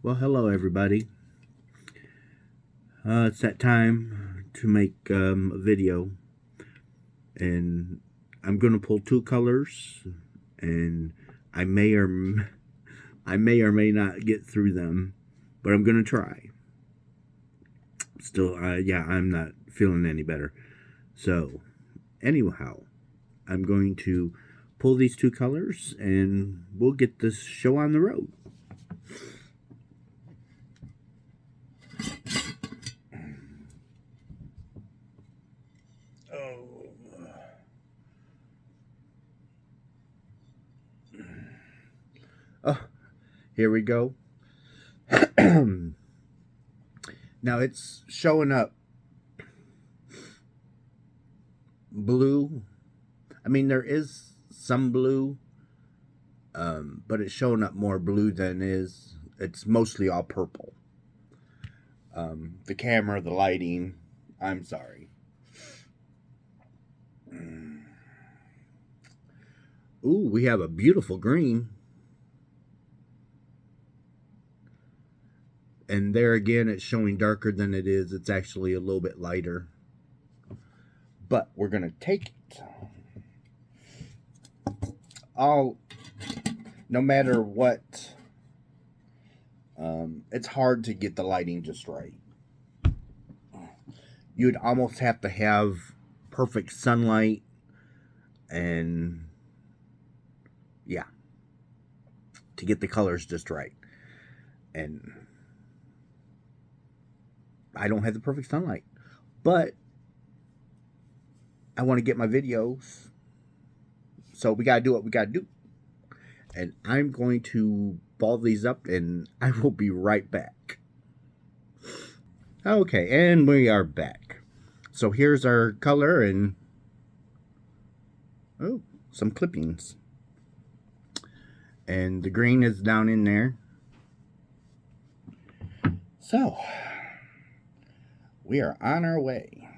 Well, hello everybody. It's that time to make a video, and I'm gonna pull two colors, and I may or I may not get through them, but I'm gonna try. Still, yeah, I'm not feeling any better. So, anyhow, I'm going to pull these two colors, and we'll get this show on the road. Oh, here we go. Now it's showing up blue. I mean, there is some blue, but it's showing up more blue than is. It's mostly all purple. The camera, the lighting. I'm sorry. Ooh, we have a beautiful green. And there again, it's showing darker than it is. It's actually a little bit lighter. But we're going to take it. No matter what, it's hard to get the lighting just right. You'd almost have to have perfect sunlight and yeah, to get the colors just right. And I don't have the perfect sunlight, but I want to get my videos, so we got to do what we got to do. And I'm going to ball these up, and I will be right back. Okay, and we are back. So here's our color and some clippings. And the green is down in there. So we are on our way.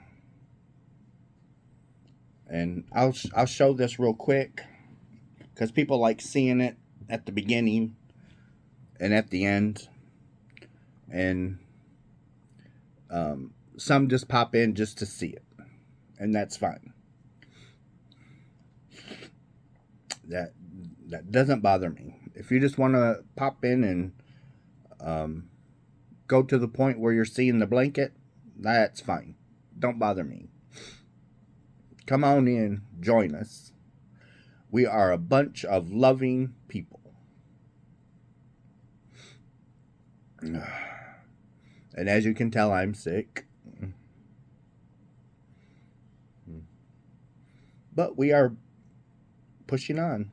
And I'll show this real quick because people like seeing it at the beginning and at the end. And some just pop in just to see it. And that's fine. That doesn't bother me. If you just want to pop in and go to the point where you're seeing the blanket, that's fine. Don't bother me. Come on in, join us. We are a bunch of loving people. And as you can tell, I'm sick. But we are pushing on.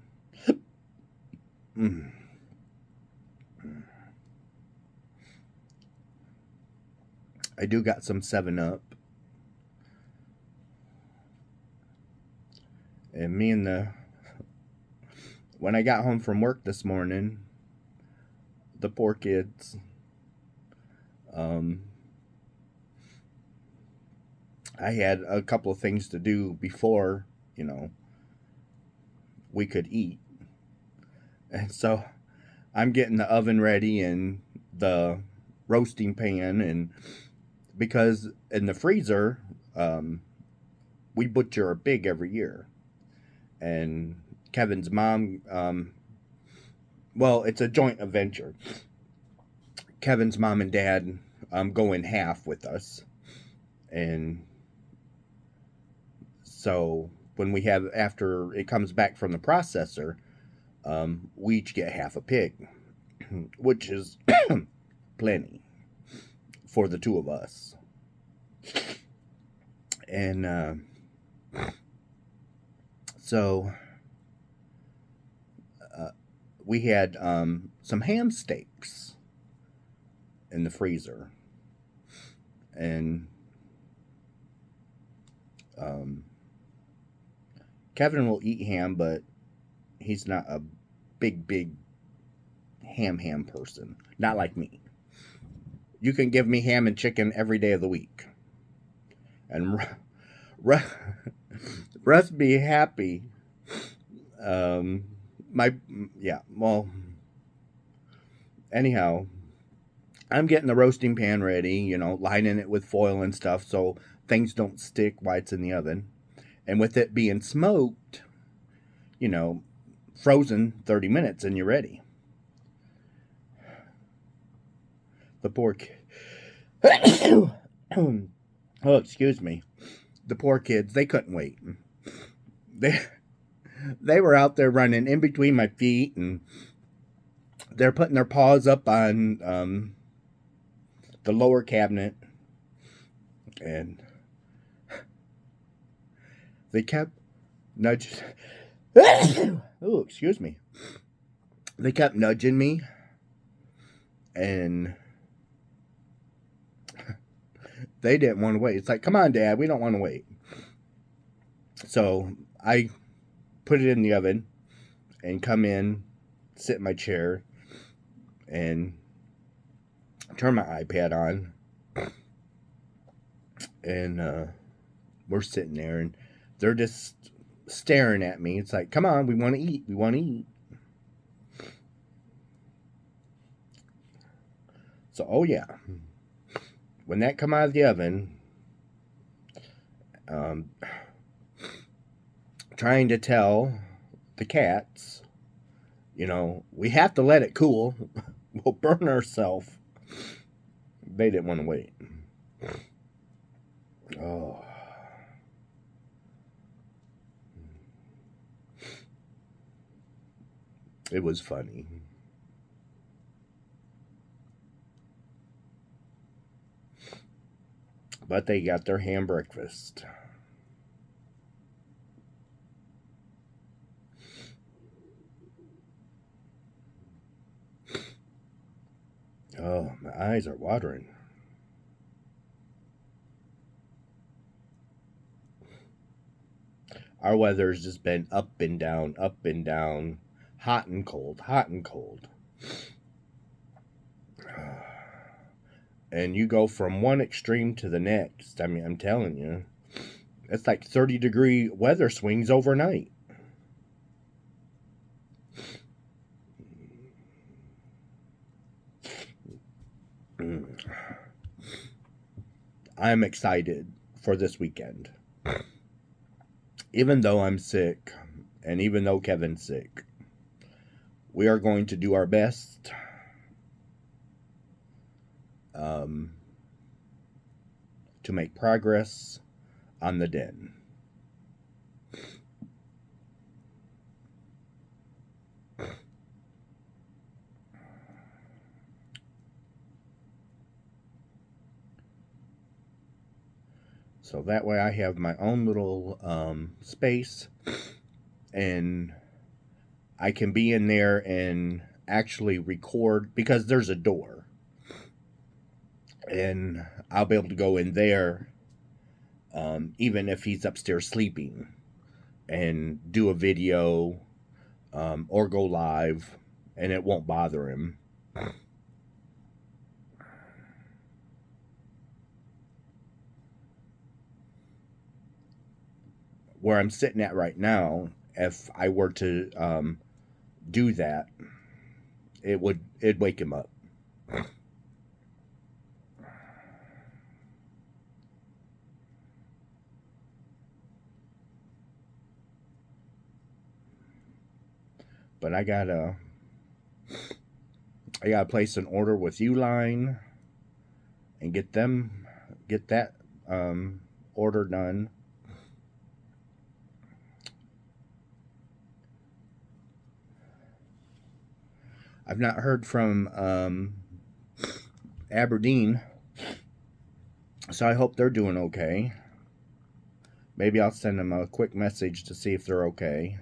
I do got some 7-Up. And when I got home from work this morning, the poor kids, I had a couple of things to do before, we could eat. And so I'm getting the oven ready and the roasting pan, and because in the freezer, we butcher a pig every year. And Kevin's mom, well, it's a joint venture. Kevin's mom and dad go in half with us. And so when we have, after it comes back from the processor, we each get half a pig, which is plenty for the two of us. And so we had some ham steaks in the freezer. And Kevin will eat ham, but he's not a big ham person. Not like me. You can give me ham and chicken every day of the week. And Russ be happy. Anyhow, I'm getting the roasting pan ready, lining it with foil and stuff so things don't stick while it's in the oven. And with it being smoked, you know, frozen 30 minutes and you're ready. The poor oh, excuse me. The poor kids, they couldn't wait. They they were out there running in between my feet, and they're putting their paws up on the lower cabinet, and they kept nudging. Oh, excuse me. They kept nudging me, and they didn't want to wait. It's like, come on, Dad, we don't want to wait. So I put it in the oven and come in, sit in my chair, and turn my iPad on. And we're sitting there, and they're just staring at me. It's like, come on, we want to eat. We want to eat. So, oh yeah. When that come out of the oven, trying to tell the cats, we have to let it cool. We'll burn ourselves. They didn't want to wait. Oh. It was funny. But they got their ham breakfast. Oh, my eyes are watering. Our weather's just been up and down, hot and cold, hot and cold. And you go from one extreme to the next. I mean, I'm telling you, it's like 30-degree weather swings overnight. I'm excited for this weekend. Even though I'm sick, and even though Kevin's sick, we are going to do our best to make progress on the den. So that way I have my own little space, and I can be in there and actually record, because there's a door. And I'll be able to go in there, even if he's upstairs sleeping, and do a video or go live, and it won't bother him. Where I'm sitting at right now, if I were to do that, it'd wake him up. But I gotta place an order with Uline and get that order done. I've not heard from Aberdeen, so I hope they're doing okay. Maybe I'll send them a quick message to see if they're okay.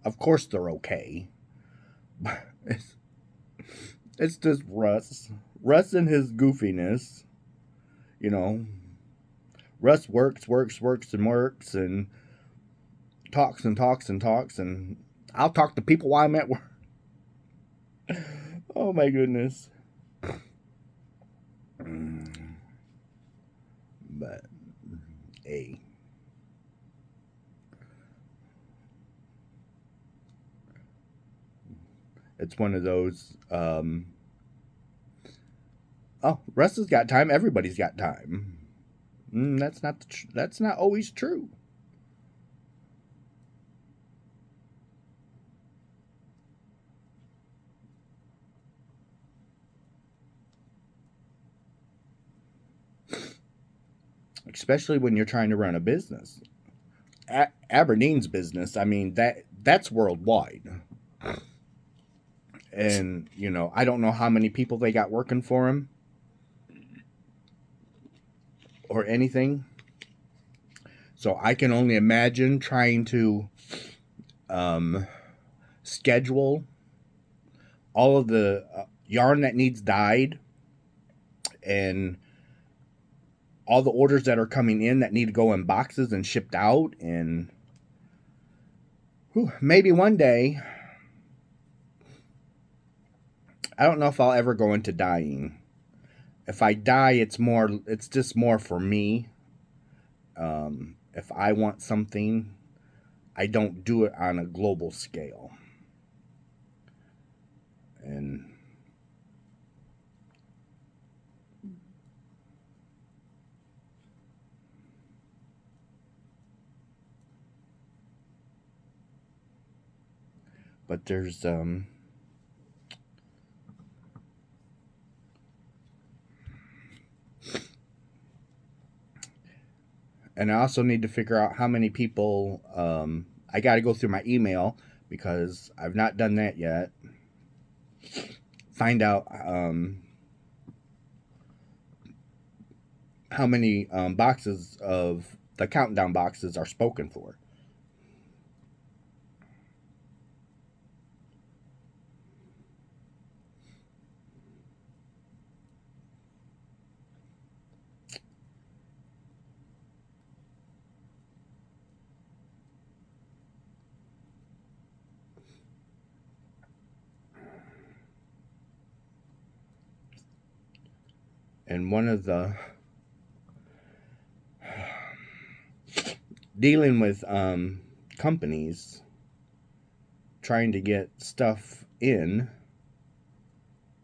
Of course they're okay. It's just Russ. Russ and his goofiness. Russ works and talks and talks and talks, and I'll talk to people while I'm at work. Oh my goodness. But, hey. It's one of those. Oh, Russ has got time. Everybody's got time. That's not always true. Especially when you're trying to run a business. Aberdeen's business. I mean that's worldwide. And I don't know how many people they got working for him or anything. So I can only imagine trying to schedule all of the yarn that needs dyed and all the orders that are coming in that need to go in boxes and shipped out. And maybe one day, I don't know if I'll ever go into dyeing. If I dye, it's just more for me. If I want something, I don't do it on a global scale. But there's and I also need to figure out how many people. I got to go through my email because I've not done that yet. Find out how many boxes of the countdown boxes are spoken for. And one of the dealing with companies trying to get stuff in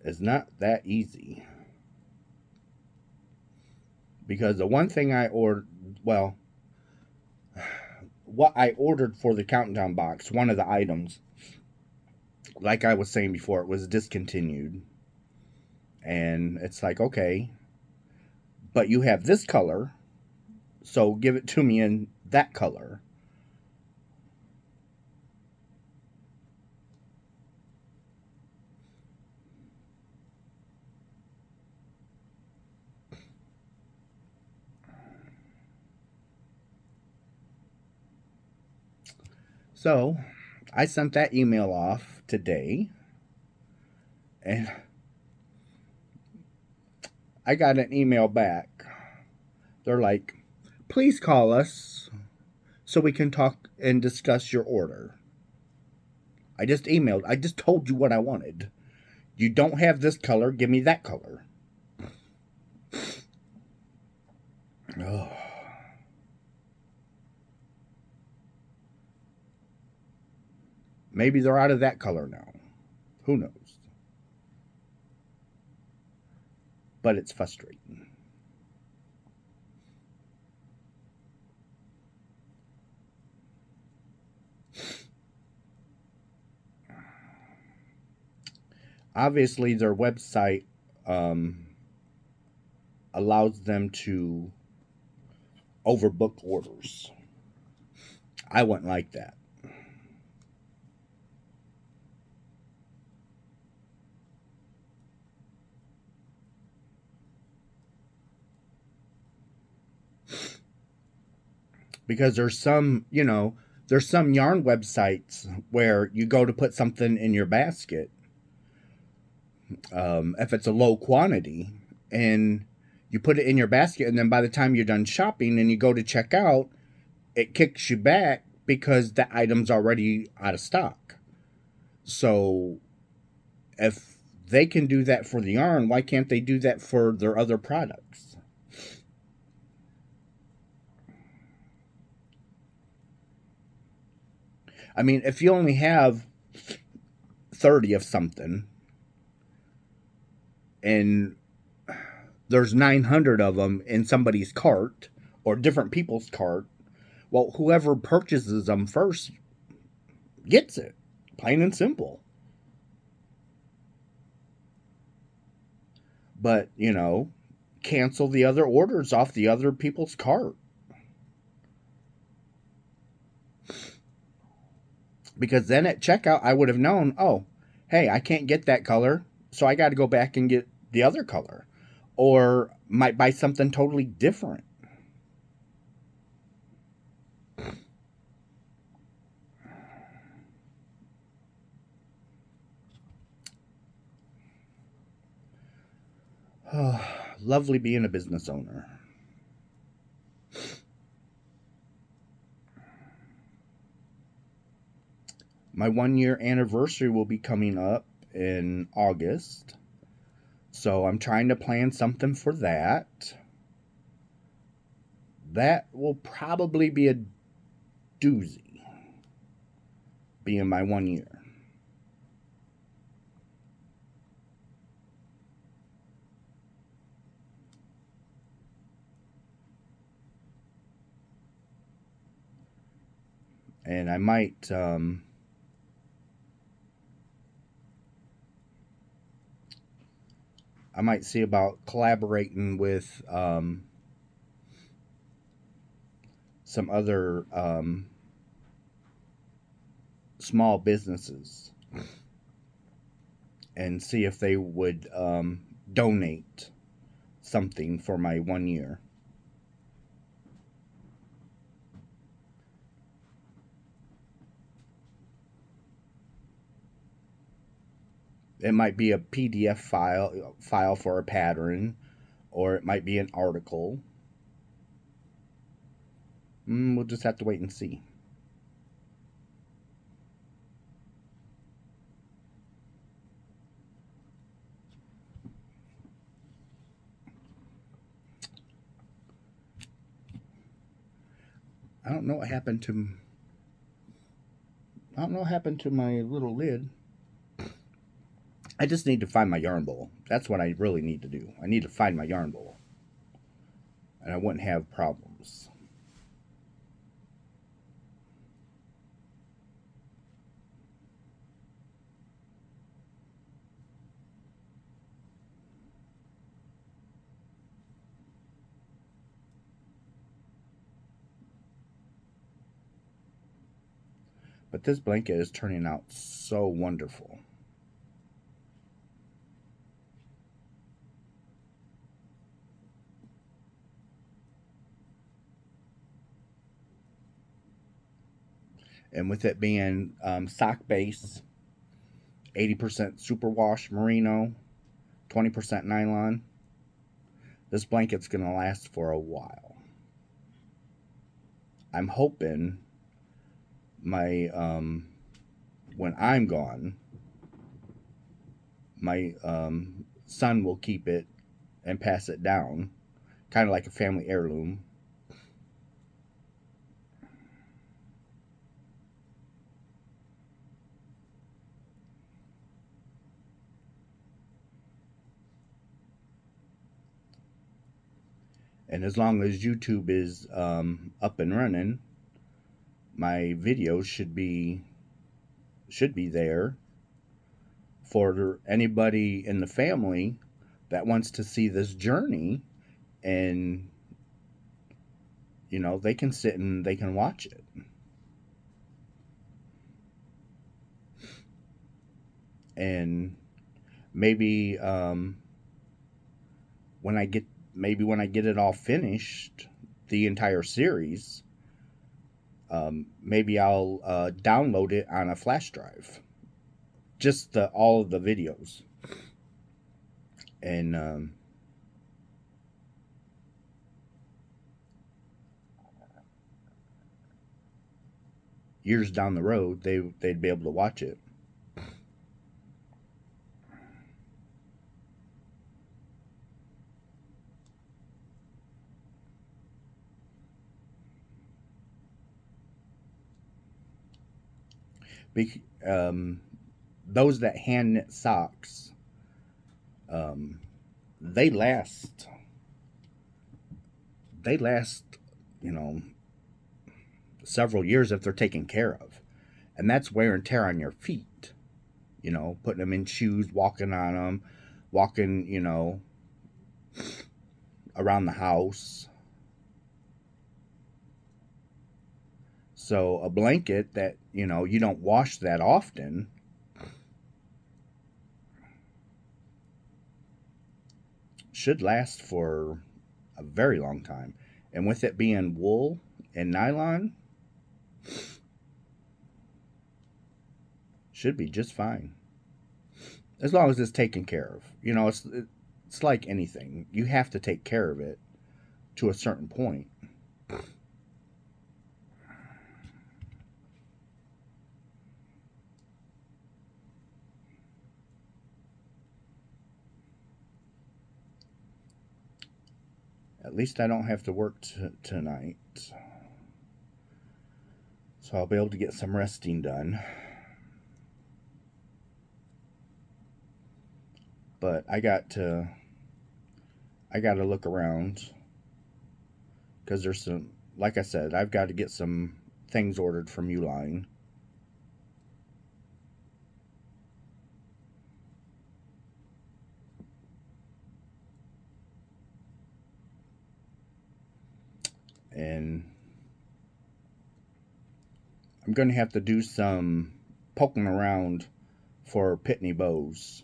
is not that easy. Because the one thing I ordered, well, what I ordered for the countdown box, one of the items, like I was saying before, it was discontinued. And it's like, okay, but you have this color, so give it to me in that color. So I sent that email off today, and I got an email back. They're like, please call us so we can talk and discuss your order. I just emailed. I just told you what I wanted. You don't have this color. Give me that color. Oh. Maybe they're out of that color now. Who knows? But it's frustrating. Obviously, their website allows them to overbook orders. I wouldn't like that. Because there's some yarn websites where you go to put something in your basket, if it's a low quantity, and you put it in your basket, and then by the time you're done shopping and you go to check out, it kicks you back because the item's already out of stock. So if they can do that for the yarn, why can't they do that for their other products? I mean, if you only have 30 of something, and there's 900 of them in somebody's cart or different people's cart, well, whoever purchases them first gets it. Plain and simple. But, cancel the other orders off the other people's cart. Because then at checkout, I would have known, oh, hey, I can't get that color, so I got to go back and get the other color. Or might buy something totally different. Lovely being a business owner. My 1 year anniversary will be coming up in August. So I'm trying to plan something for that. That will probably be a doozy, being my 1 year. And I might see about collaborating with some other small businesses and see if they would donate something for my 1 year. It might be a PDF file for a pattern, or it might be an article. We'll just have to wait and see. I don't know what happened to my little lid. I just need to find my yarn bowl. That's what I really need to do. I need to find my yarn bowl. And I wouldn't have problems. But this blanket is turning out so wonderful. And with it being sock base, 80% superwash merino, 20% nylon, this blanket's going to last for a while. I'm hoping my when I'm gone, my son will keep it and pass it down, kind of like a family heirloom. And as long as YouTube is up and running, my videos should be there for anybody in the family that wants to see this journey, and they can sit and they can watch it. And maybe when I get it all finished, the entire series, maybe I'll download it on a flash drive, just all of the videos, and years down the road they'd be able to watch it. The those that hand knit socks, um, they last. They last, you know, several years if they're taken care of, and that's wear and tear on your feet. You know, putting them in shoes, walking on them, walking, you know, around the house. So a blanket that, you know, you don't wash that often, should last for a very long time. And with it being wool and nylon, should be just fine. As long as it's taken care of. You know, it's like anything. You have to take care of it to a certain point. At least I don't have to work tonight. So I'll be able to get some resting done. But I got to look around because there's some, like I said, I've got to get some things ordered from Uline. And I'm going to have to do some poking around for Pitney bows,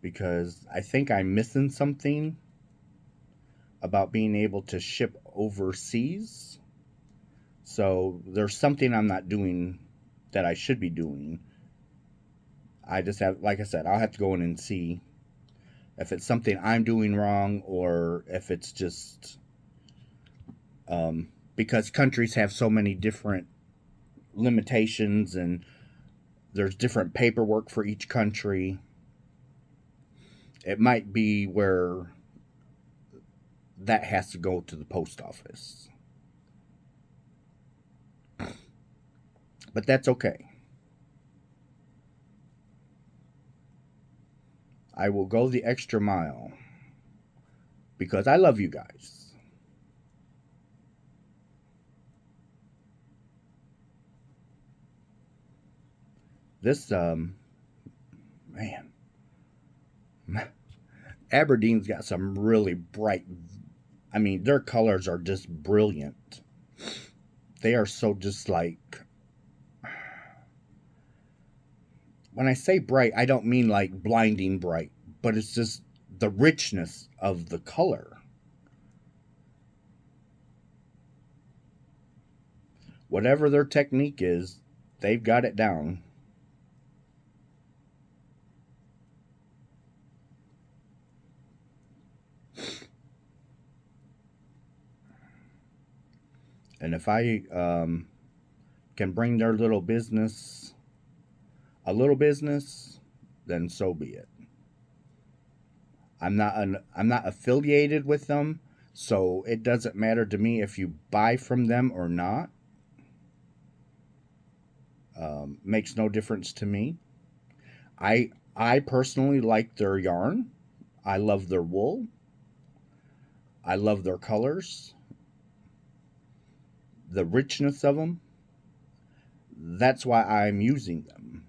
because I think I'm missing something about being able to ship overseas. So there's something I'm not doing that I should be doing. I just have, like I said, I'll have to go in and see if it's something I'm doing wrong or if it's just because countries have so many different limitations and there's different paperwork for each country. It might be where that has to go to the post office. But that's okay. I will go the extra mile because I love you guys. This, man, Aberdeen's got some really bright, I mean, their colors are just brilliant. They are so just like, when I say bright, I don't mean like blinding bright, but it's just the richness of the color. Whatever their technique is, they've got it down. And if I can bring their little business, a little business, then so be it. I'm not affiliated with them, so it doesn't matter to me if you buy from them or not. Makes no difference to me. I personally like their yarn. I love their wool. I love their colors. The richness of them. That's why I'm using them.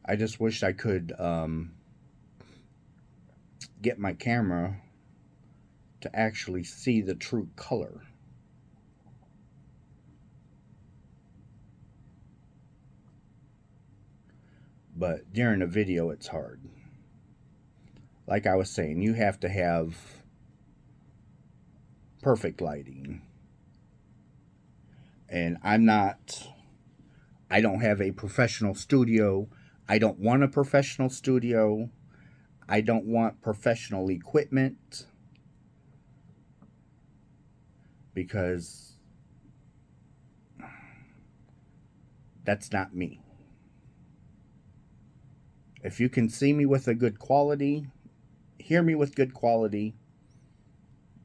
I just wish I could get my camera to actually see the true color. But during a video, it's hard. Like I was saying, you have to have perfect lighting. And I don't have a professional studio. I don't want a professional studio. I don't want professional equipment because that's not me. If you can see me with a good quality, hear me with good quality,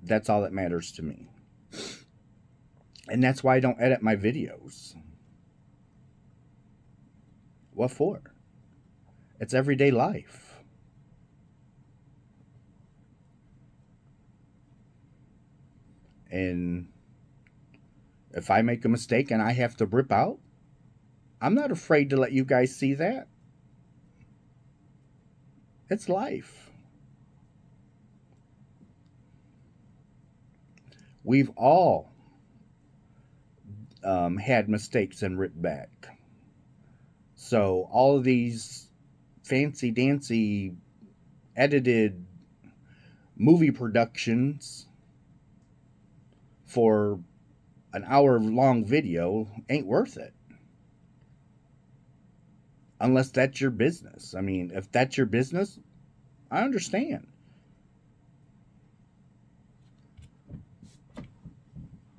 that's all that matters to me. And that's why I don't edit my videos. What for? It's everyday life. And if I make a mistake and I have to rip out, I'm not afraid to let you guys see that. It's life. We've all had mistakes and ripped back. So all of these fancy dancy edited movie productions for an hour long video ain't worth it. Unless that's your business. I mean, if that's your business, I understand.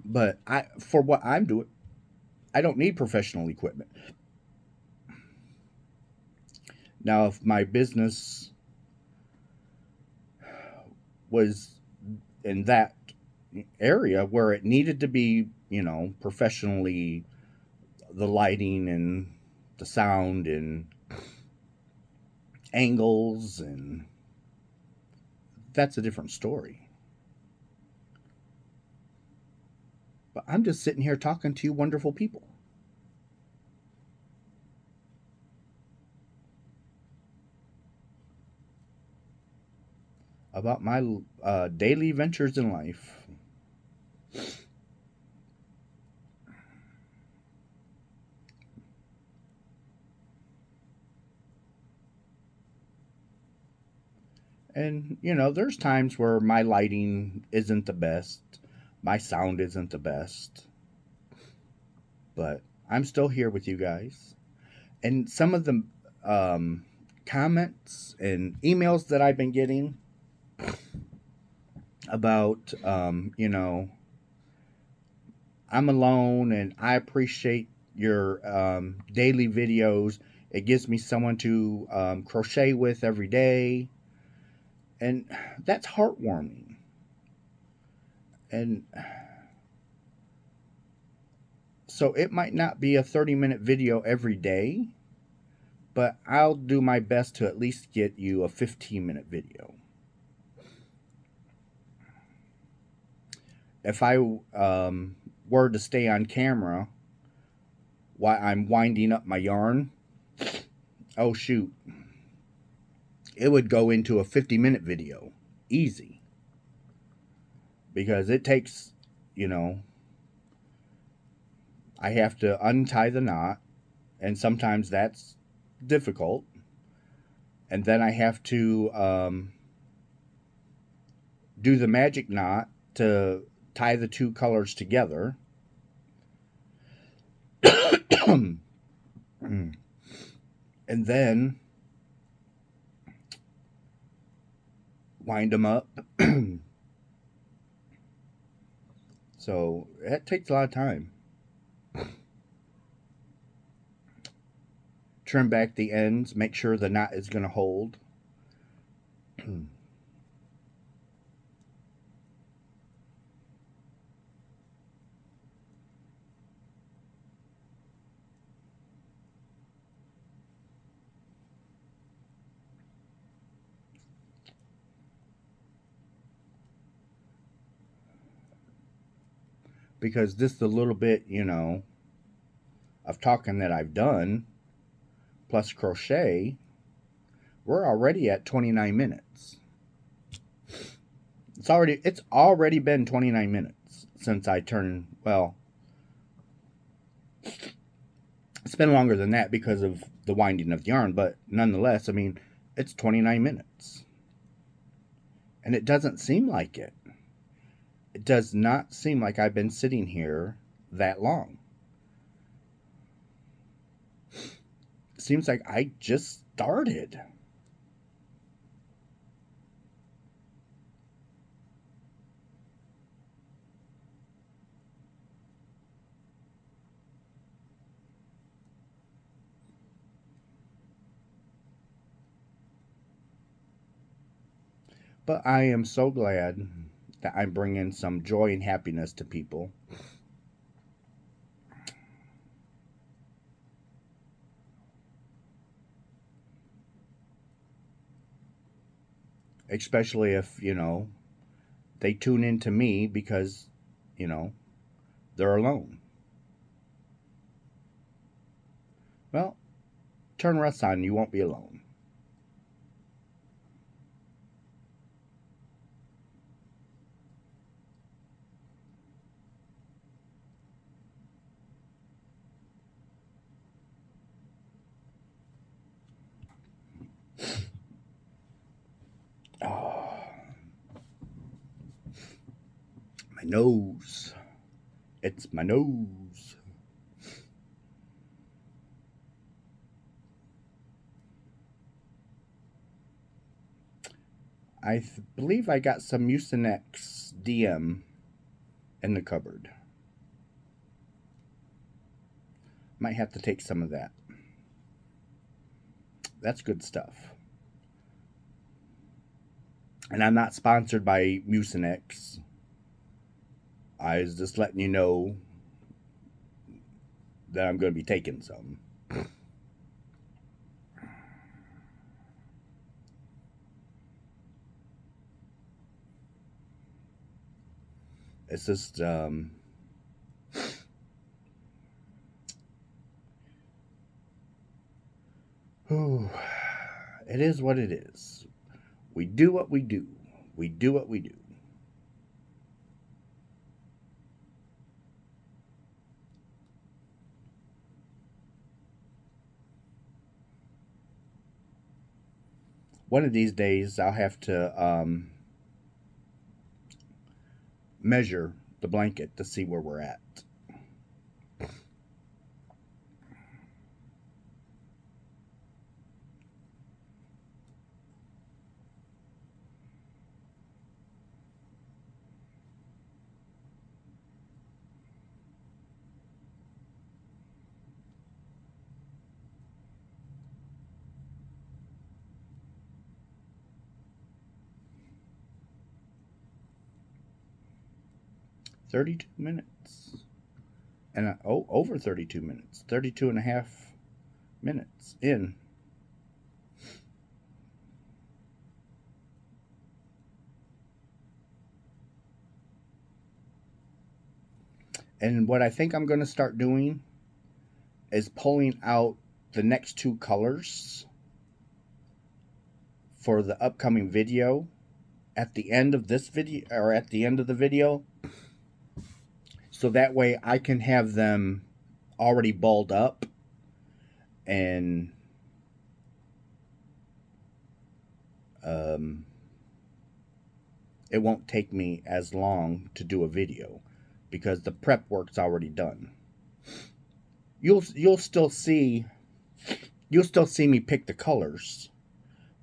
But for what I'm doing, I don't need professional equipment. Now, if my business was in that area where it needed to be, professionally, the lighting and the sound and angles, and that's a different story. But I'm just sitting here talking to you wonderful people about my daily ventures in life. And, there's times where my lighting isn't the best, my sound isn't the best, but I'm still here with you guys. And some of the comments and emails that I've been getting about, I'm alone and I appreciate your daily videos. It gives me someone to crochet with every day. And that's heartwarming. And so it might not be a 30-minute video every day, but I'll do my best to at least get you a 15-minute video. If I were to stay on camera while I'm winding up my yarn, oh shoot, it would go into a 50-minute video. Easy. Because it takes, I have to untie the knot, and sometimes that's difficult. And then I have to do the magic knot to tie the two colors together. And then wind them up. So that takes a lot of time. Trim back the ends, make sure the knot is going to hold. Because just a little bit, of talking that I've done, plus crochet, we're already at 29 minutes. It's already been 29 minutes since I turned, well, it's been longer than that because of the winding of the yarn, but nonetheless, I mean, it's 29 minutes. And it doesn't seem like it. It does not seem like I've been sitting here that long. It seems like I just started. But I am so glad that I'm bringing some joy and happiness to people. Especially if, they tune into me because, you know, they're alone. Well, turn Russ on, you won't be alone. Oh, my nose. It's my nose. Believe I got some U.S.A DM in the cupboard. Might have to take some of that. That's good stuff. And I'm not sponsored by U.S.A. I was just letting you know that I'm going to be taking some. It's just it is what it is. We do what we do. We do what we do. One of these days, I'll have to measure the blanket to see where we're at. 32 minutes. And over 32 minutes. 32 and a half minutes in. And what I think I'm going to start doing is pulling out the next two colors for the upcoming video at the end of this video, or at the end of the video, so that way I can have them already balled up, and it won't take me as long to do a video because the prep work's already done. You'll still see me pick the colors,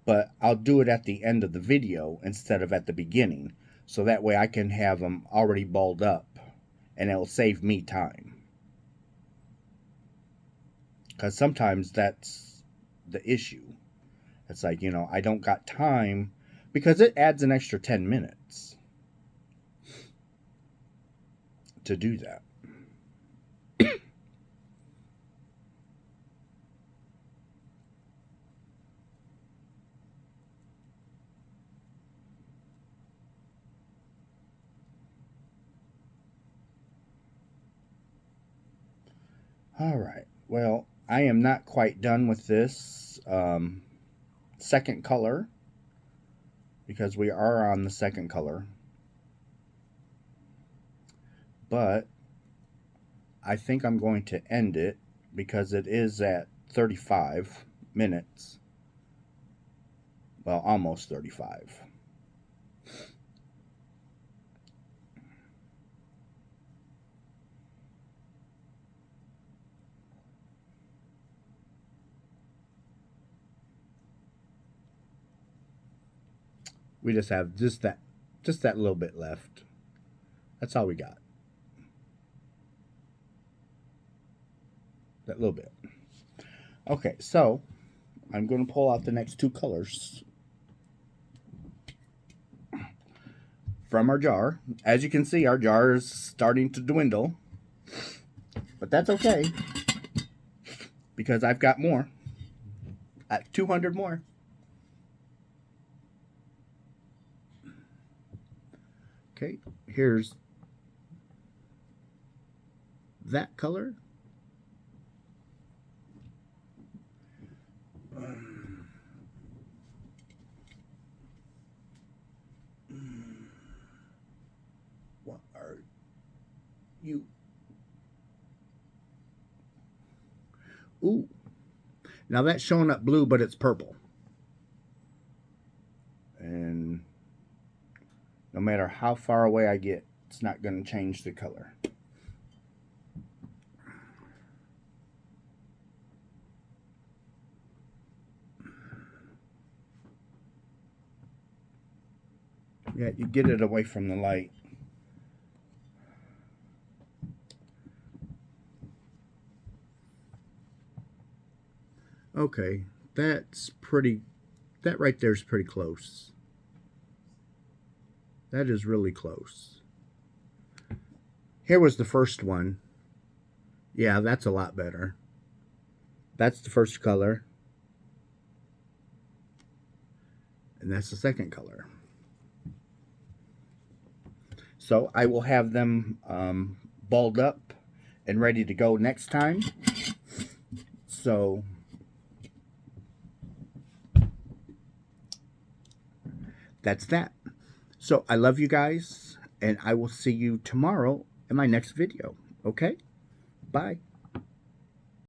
but I'll do it at the end of the video instead of at the beginning, so that way I can have them already balled up, and it'll save me time. Because sometimes that's the issue. It's like, I don't got time, because it adds an extra 10 minutes to do that. All right. Well, I am not quite done with this second color, because we are on the second color. But I think I'm going to end it because it is at 35 minutes. Well, almost 35. We just have just that little bit left. That's all we got. That little bit. Okay, so I'm going to pull out the next two colors. from our jar. As you can see, our jar is starting to dwindle. But that's okay, because I've got more. 200 more. Okay, here's that color. What are you? Ooh. Now that's showing up blue, but it's purple. And no matter how far away I get, it's not going to change the color. Yeah, you get it away from the light. Okay, that right there is pretty close. That is really close. Here was the first one. Yeah, that's a lot better. That's the first color. And that's the second color. So I will have them balled up and ready to go next time. So that's that. So I love you guys, and I will see you tomorrow in my next video. Okay? Bye.